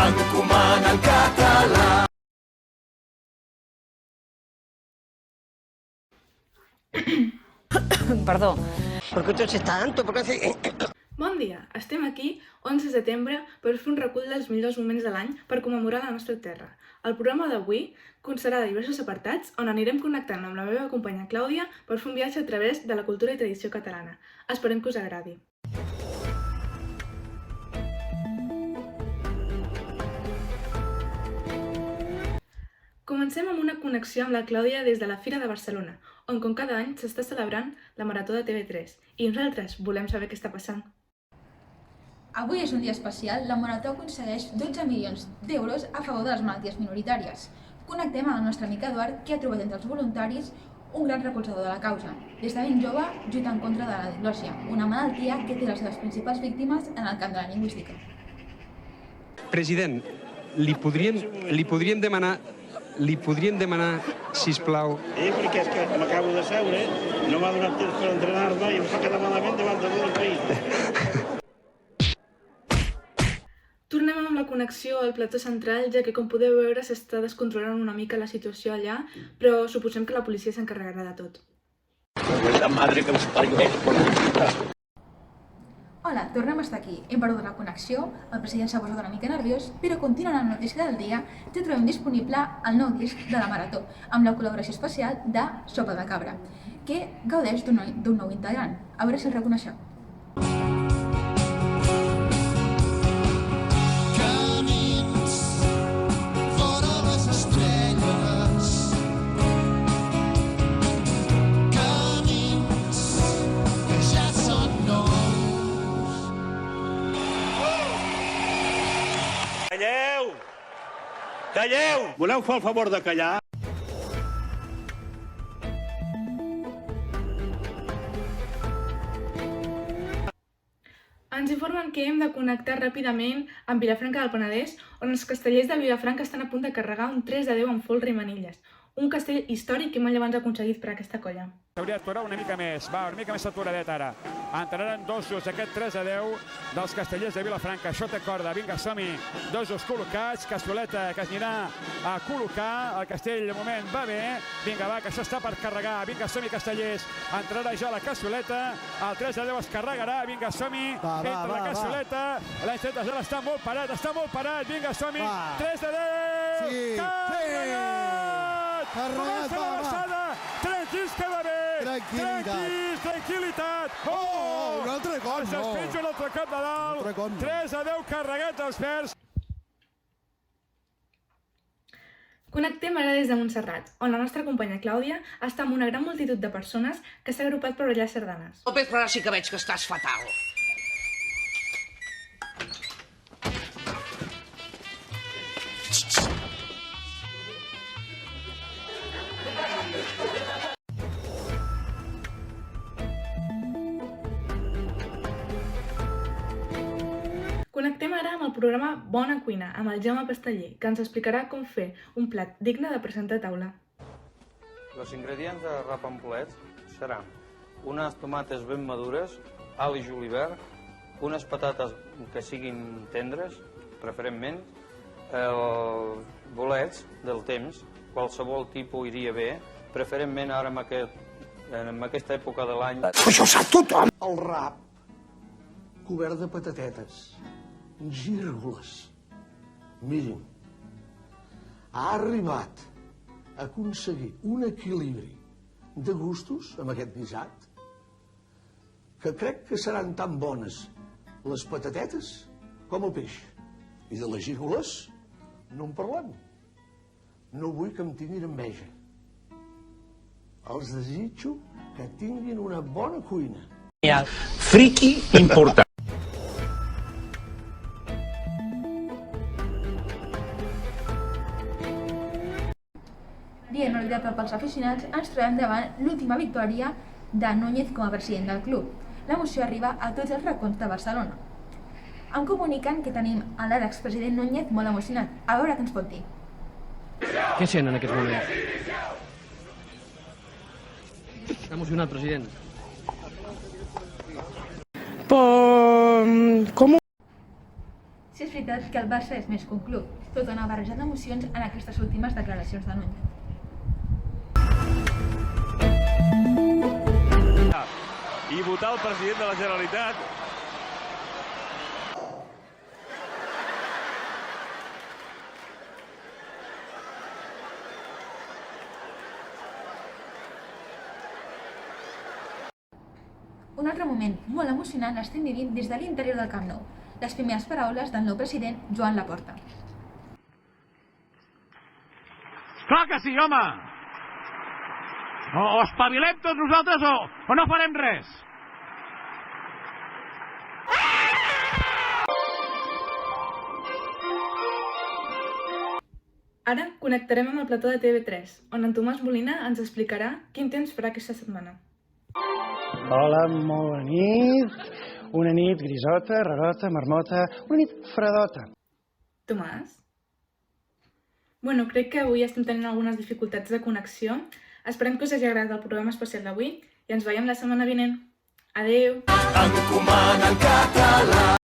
encomana el català. Perdó. ¿Por qué toses tanto? ¿Por qué haces...? Bon dia! Estem aquí, 11 de setembre, per fer un recull dels millors moments de l'any per commemorar la nostra terra. El programa d'avui constarà de diversos apartats on anirem connectant amb la meva companya Clàudia per fer un viatge a través de la cultura i tradició catalana. Esperem que us agradi. Comencem amb una connexió amb la Clàudia des de la Fira de Barcelona, on com cada any s'està celebrant la Marató de TV3, i nosaltres volem saber què està passant. Avui és un dia especial, la Marató aconsegueix 12 milions d'euros a favor de les malalties minoritàries. Connectem amb el nostre amic Eduard, que ha trobat entre els voluntaris un gran recolzador de la causa. Des de ben jove, lluita en contra de la diglòssia, una malaltia que té les seves principals víctimes en el camp de la lingüística. President, li podríem demanar, sisplau... Perquè és que m'acabo de seure, no m'ha donat temps per entrenar-me i em fa quedar malament davant de tot el país. Tornem amb la connexió al plató central, ja que com podeu veure s'està descontrolant una mica la situació allà, però suposem que la policia s'encarregarà de tot. Hola, tornem a estar aquí. Hem perdut la connexió, el president s'ha posat una mica nerviós, però continuant amb la notícia del dia, ja trobem disponible el nou disc de la Marató, amb la col·laboració especial de Sopa de Cabra, que gaudeix d'un nou integrant. A veure si el reconeixeu. Calleu! Calleu! Voleu fer el favor de callar? Ens informen que hem de connectar ràpidament amb Vilafranca del Penedès, on els castellers de Vilafranca estan a punt de carregar un 3-10 amb folre i manilles. Un castell històric que mai abans ha aconseguit per aquesta colla. S'hauria d'aturar una mica més, va, una mica més aturadeta ara. Entraran dosos aquest 3-10 dels castellers de Vilafranca. Això té corda, vinga, som-hi. Dosos col·locats, Castoleta que es anirà a col·locar. El castell de moment va bé. Vinga, va, que això està per carregar. Vinga, som-hi, castellers. Entrarà ja la Castoleta. El 3-10 es carregarà. Vinga, som-hi. Entra la Castoleta. L'Infeta està molt parat. Vinga, som-hi. 3-10. Sí. Comença l'avançada, tranquils que va bé, tranquil·litat. Un altre cop, es despenja un altre cop de dalt, 3-10 carregat dels verds. Connectem ara des de Montserrat, on la nostra companya Clàudia està amb una gran multitud de persones que s'ha agrupat per ballar sardanes. López, però ara sí que veig que estàs fatal. Connectem ara amb el programa Bona Cuina, amb el Jaume Pasteller, que ens explicarà com fer un plat digne de presentar a taula. Els ingredients de rap amb bolets seran unes tomates ben madures, alt i julivert, unes patates que siguin tendres, preferentment, els bolets del temps, qualsevol tipus iria bé, preferentment ara en aquesta època de l'any. Això ho sap tothom! El rap, cobert de patatetes, gírgoles. Mirin, ha arribat a aconseguir un equilibri de gustos amb aquest guisat que crec que seran tan bones les patatetes com el peix. I de les gírgoles no en parlem. No vull que em tinguin enveja. Els desitjo que tinguin una bona cuina. Friqui important. Dia inolvidable pels aficionats, ens trobem davant l'última victòria de Núñez com a president del club. L'emoció arriba a tots els racons de Barcelona. Em comuniquen que tenim a l'expresident Núñez molt emocionat. A veure què ens pot dir. Què sent en aquests moments? Està emocionat, president. Com? si és veritat que el Barça és més que un club, tot una barreja d'emocions en aquestes últimes declaracions de Núñez. I votar el president de la Generalitat. Un altre moment molt emocionant l'estem vivint des de l'interior del Camp Nou. Les primeres paraules del nou president, Joan Laporta. Clar que sí, home! O espavilem tots nosaltres o no farem res. Ara connectarem amb el plató de TV3, on en Tomàs Molina ens explicarà quin temps farà aquesta setmana. Hola, molt bona nit. Una nit grisota, rarota, marmota, una nit fredota. Tomàs? Bueno, crec que avui estem tenint algunes dificultats de connexió. Esperem que us hagi agradat el programa especial d'avui i ens veiem la setmana vinent. Adeu! Encomana en català.